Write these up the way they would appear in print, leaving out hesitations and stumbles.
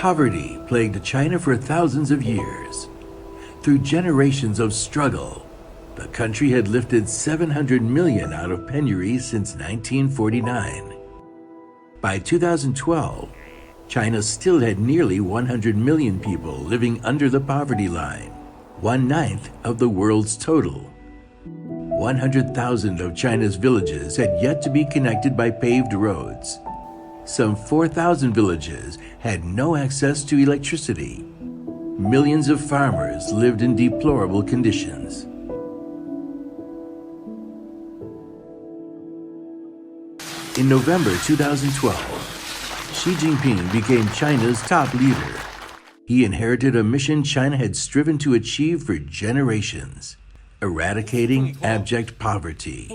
Poverty plagued China for thousands of years. Through generations of struggle, the country had lifted 700 million out of penury since 1949. By 2012, China still had nearly 100 million people living under the poverty line, 1/9 of the world's total. 100,000 of China's villages had yet to be connected by paved roads. Some 4,000 villages had no access to electricity. Millions of farmers lived in deplorable conditions. In November 2012, Xi Jinping became China's top leader. He inherited a mission China had striven to achieve for generations: eradicating abject poverty.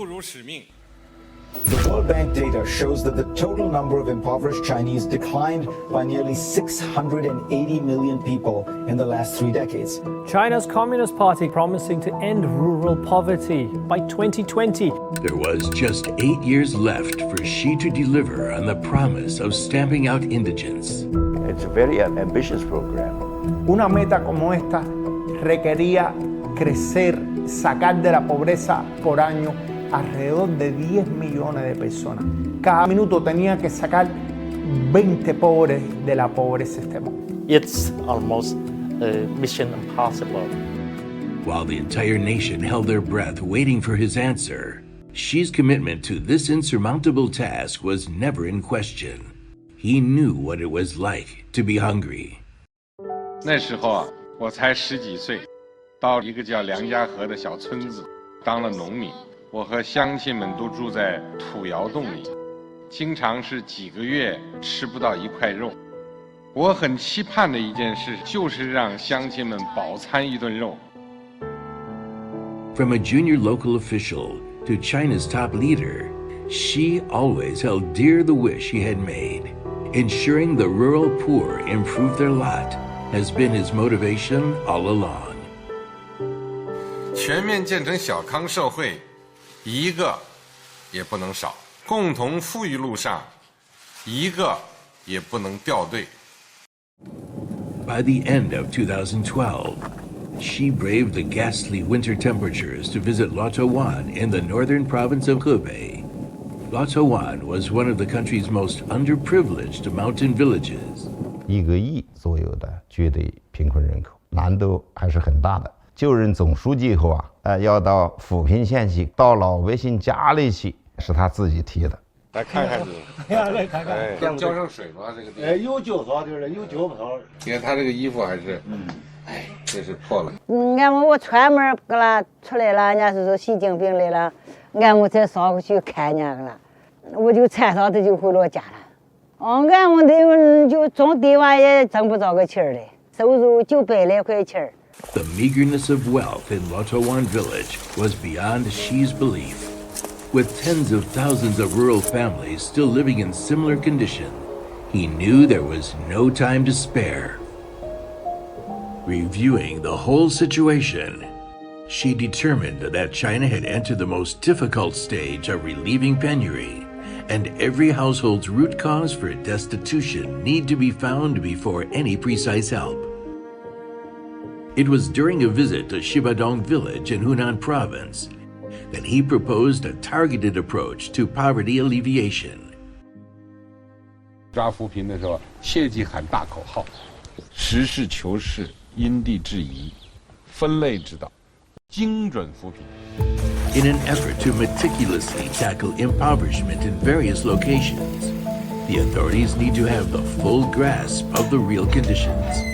The World Bank data shows that the total number of impoverished Chinese declined by nearly 680 million people in the last 3 decades. China's Communist Party promising to end rural poverty by 2020. There was just 8 years left for Xi to deliver on the promise of stamping out indigence. It's a very ambitious program. Una meta como esta requería crecer, sacar de la pobreza por año alrededor de 10 millones de personas. Cada minuto tenía que sacar 20 pobres de la pobreza extrema. It's almost mission impossible. While the entire nation held their breath waiting for his answer, Xi's commitment to this insurmountable task was never in question. He knew what it was like to be hungry. 那时候啊，我才10几岁，到一个叫梁家河的小村子当了农民。我和乡亲们都住在土窑洞里，经常是几个月吃不到一块肉。我很期盼的一件事就是让乡亲们饱餐一顿肉。From a junior local official to China's top leader, Xi always held dear the wish he had made. Ensuring the rural poor improve their lot has been his motivation all along. 全面建成小康社会，一个也不能少。共同富裕路上，一个也不能掉队。By the end of 2012, Xi braved the ghastly winter temperatures to visit Luotuan in the northern province of Hebei. Luotuan was one of the country's most underprivileged mountain villages. 1个亿左右的绝对贫困人口，难度还是很大的。就任总书记以后啊，要到扶贫县去，到老百姓家里去，是他自己提的。来看看你，来看看，要浇上水吗？这个地方？有浇草就是有浇不草。你看他这个衣服还是，哎，真是破了。俺们我串门给他出来了，人家是说习近平来了，俺们才上去看人家了，我就菜上他就回了家了。俺们的就种地娃也挣不着个钱儿嘞，收入900来块钱儿。The meagerness of wealth in Luotuan village was beyond Xi's belief. With tens of thousands of rural families still living in similar condition, he knew there was no time to spare. Reviewing the whole situation, Xi determined that China had entered the most difficult stage of relieving penury, and every household's root cause for destitution need to be found before any precise help. It was during a visit to Shibadong village in Hunan province that he proposed a targeted approach to poverty alleviation. 抓扶贫的时候，切忌喊大口号，实事求是，因地制宜，分类指导，精准扶贫。In an effort to meticulously tackle impoverishment in various locations, the authorities need to have the full grasp of the real conditions.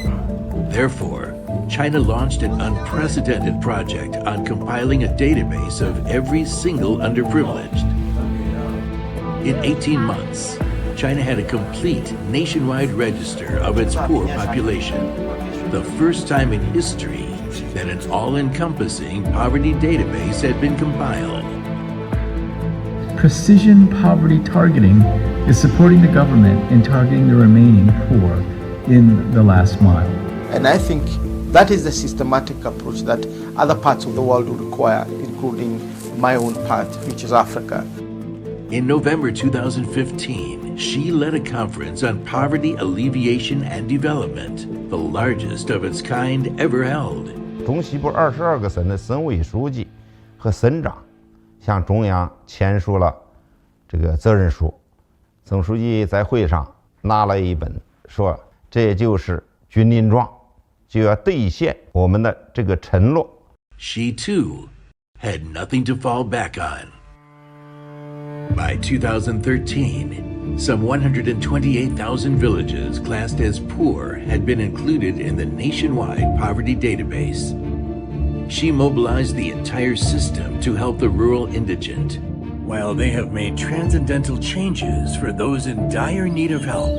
Therefore, China launched an unprecedented project on compiling a database of every single underprivileged. In 18 months, China had a complete nationwide register of its poor population, the first time in history that an all-encompassing poverty database had been compiled. Precision poverty targeting is supporting the government in targeting the remaining poor in the last mile. And I think that is the systematic approach that other parts of the world will require, including my own part, which is Africa. In November 2015, she led a conference on poverty alleviation and development, the largest of its kind ever held. 中西部22个省的省委书记和省长向中央签署了这个责任书。总书记在会上拿了一本，说这就是军令状，就要兑现我们的这个承诺。She too had nothing to fall back on. By 2013, some 128,000 villages classed as poor had been included in the nationwide poverty database. She mobilized the entire system to help the rural indigent. While they have made transcendental changes for those in dire need of help,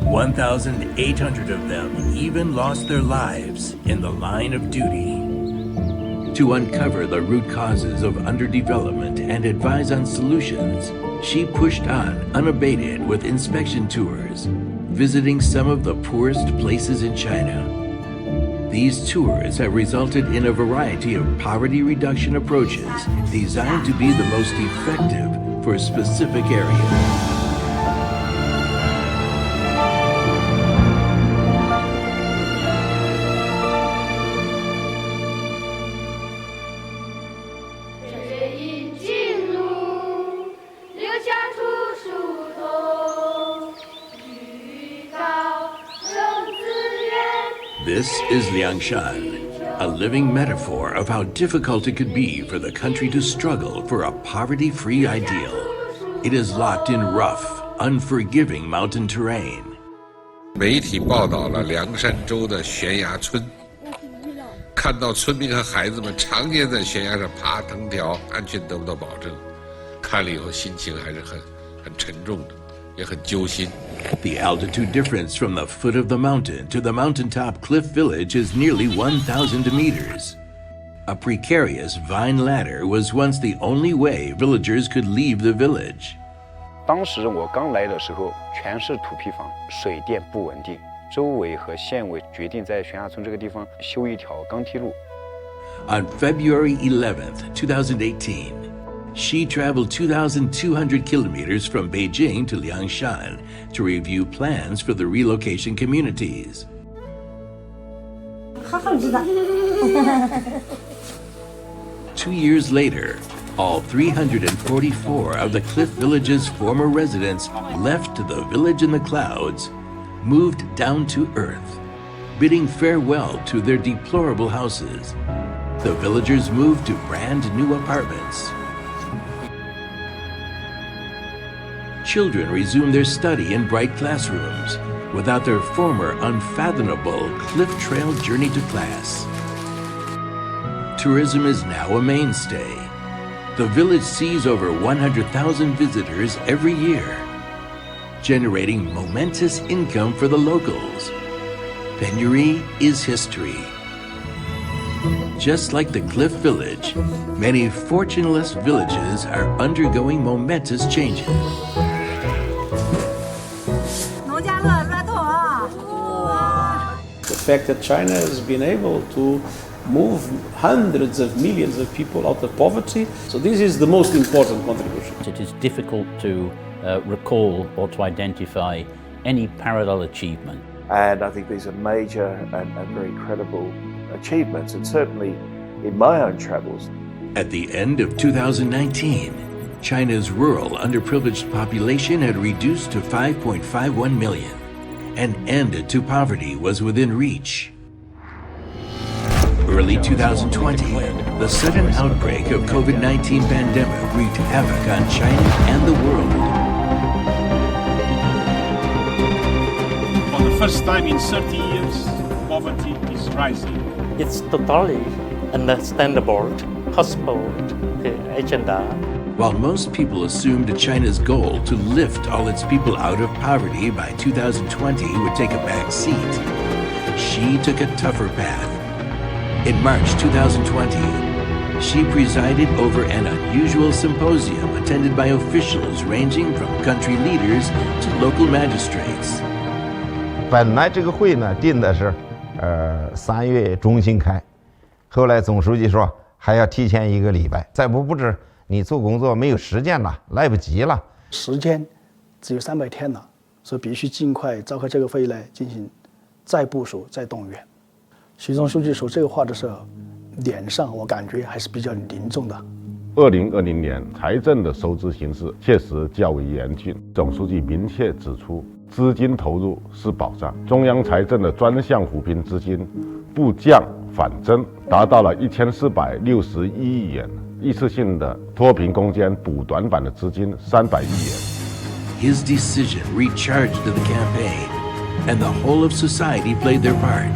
1,800 of them even lost their lives in the line of duty. To uncover the root causes of underdevelopment and advise on solutions, she pushed on unabated with inspection tours, visiting some of the poorest places in China. These tours have resulted in a variety of poverty reduction approaches designed to be the most effective for specific areas. This is Liangshan, a living metaphor of how difficult it could be for the country to struggle for a poverty-free ideal. It is locked in rough, unforgiving mountain terrain. 媒体报道了凉山州的悬崖村，看到村民和孩子们常年在悬崖上爬藤条，安全得不到保证，看了以后心情还是很沉重的，也很揪心。The altitude difference from the foot of the mountain to the mountaintop cliff village is nearly 1,000 meters. A precarious vine ladder was once the only way villagers could leave the village. 当时我刚来的时候，全是土坯房，水电不稳定。州委和县委决定在悬崖村这个地方修一条钢梯路。On February 11th, 2018, she traveled 2,200 kilometers from Beijing to Liangshan to review plans for the relocation communities. 2 years later, all 344 of the Cliff Village's former residents left the village in the clouds, moved down to earth, bidding farewell to their deplorable houses. The villagers moved to brand new apartments. Children resumed their study in bright classrooms without their former unfathomable cliff trail journey to class. Tourism is now a mainstay. The village sees over 100,000 visitors every year, generating momentous income for the locals. Penury is history. Just like the Cliff Village, many fortuneless villages are undergoing momentous changes. The fact that China has been able to move hundreds of millions of people out of poverty, so this is the most important contribution. It is difficult to recall or to identify any parallel achievement. And I think these are major and very credible achievements, and certainly in my own travels. At the end of 2019, China's rural underprivileged population had reduced to 5.51 million. An end to poverty was within reach. Early 2020, the sudden outbreak of COVID-19 pandemic wreaked havoc on China and the world. For the first time in 30 years, poverty is rising. It's totally understandable, possible agenda. While most people assumed China's goal to lift all its people out of poverty by 2020 would take a back seat, she took a tougher path. In March 2020, she presided over an unusual symposium attended by officials ranging from country leaders to local magistrates. 本来这个会呢定的是3月中旬开，后来总书记说还要提前1个礼拜，再不是你做工作没有时间了，来不及了。时间只有300天了，所以必须尽快召开这个会议来进行再部署、再动员。习总书记说这个话的时候，脸上我感觉还是比较凝重的。2020年财政的收支形势确实较为严峻，总书记明确指出，资金投入是保障，中央财政的专项扶贫资金不降反增，达到了1461亿元，一次性的脱贫攻坚补短板的资金300亿元。His decision recharged the campaign, and the whole of society played their part.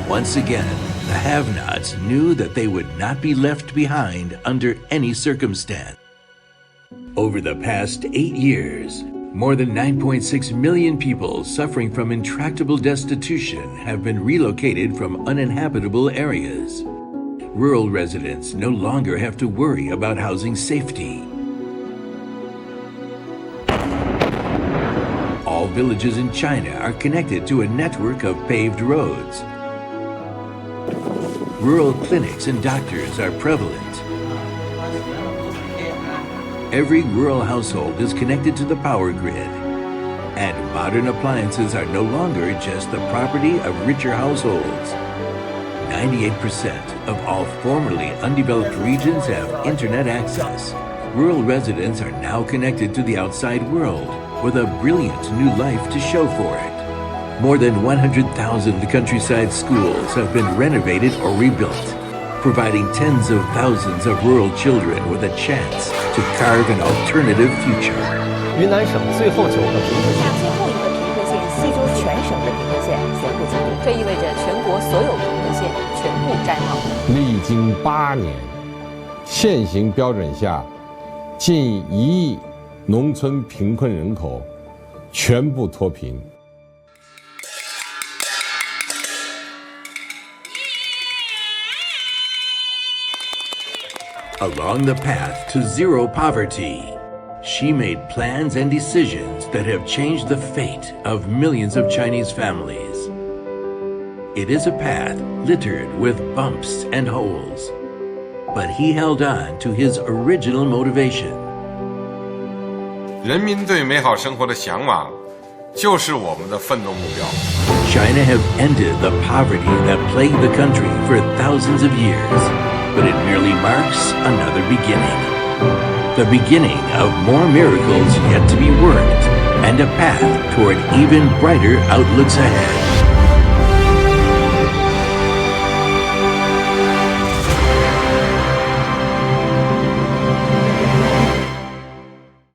Once again, the have-nots knew that they would not be left behind under any circumstance. Over the past 8 years, more than 9.6 million people suffering from intractable destitution have been relocated from uninhabitable areas. Rural residents no longer have to worry about housing safety. All villages in China are connected to a network of paved roads. Rural clinics and doctors are prevalent. Every rural household is connected to the power grid, and modern appliances are no longer just the property of richer households. 98% of all formerly undeveloped regions have internet access. Rural residents are now connected to the outside world with a brilliant new life to show for it. More than 100,000 countryside schools have been renovated or rebuilt, providing tens of thousands of rural children with a chance to carve an alternative future. 云南省最后9个贫困县，最后一个贫困县西周全省的贫困县全部清理，这意味着全国所有贫困县全部摘帽。历经8年，现行标准下，近1亿农村贫困人口全部脱贫。Along the path to zero poverty, she made plans and decisions that have changed the fate of millions of Chinese families. It is a path littered with bumps and holes, but he held on to his original motivation. 人民对美好生活的向往，就是我们的奋斗目标。China have ended the poverty that plagued the country for thousands of years, but it merely marks another beginning. The beginning of more miracles yet to be worked, and a path toward even brighter outlooks ahead.